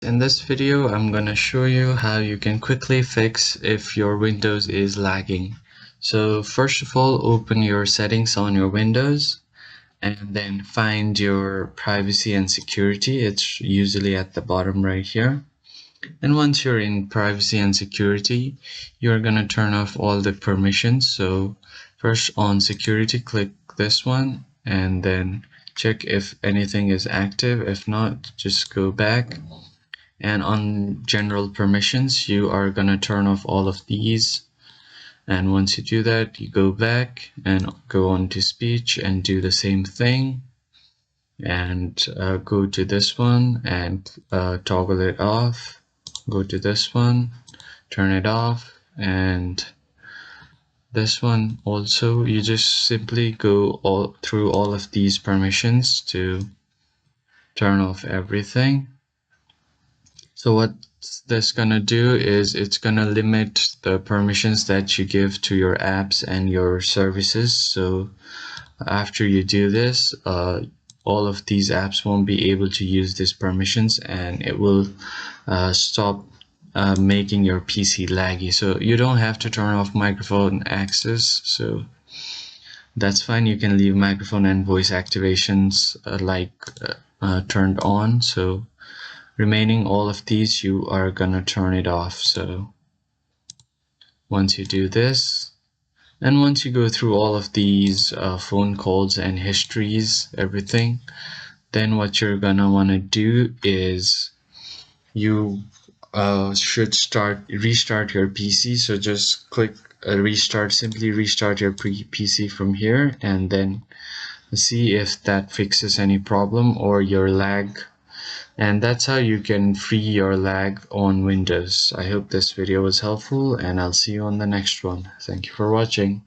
In this video, I'm gonna show you how you can quickly fix if your Windows is lagging. So first of all, open your settings on your Windows and then find your privacy and security. It's usually at the bottom right here. And once you're in privacy and security, you're gonna turn off all the permissions. So first on security, click this one and then check if anything is active. If not, just go back. And on general permissions, you are gonna turn off all of these. And once you do that, you go back and go on to speech and do the same thing. And go to this one and toggle it off. Go to this one, turn it off, and this one also. You just simply go through all of these permissions to turn off everything. So what this gonna do is it's gonna limit the permissions that you give to your apps and your services. So after you do this, all of these apps won't be able to use these permissions, and it will stop making your PC laggy. So you don't have to turn off microphone access, so that's fine. You can leave microphone and voice activations turned on. So remaining all of these, you are gonna turn it off. So once you do this, and once you go through all of these phone calls and histories, everything, then what you're gonna want to do is you should restart your PC. So just click restart, simply restart your PC from here, and then see if that fixes any problem or your lag. And that's how you can free your lag on Windows. I hope this video was helpful, and I'll see you on the next one. Thank you for watching.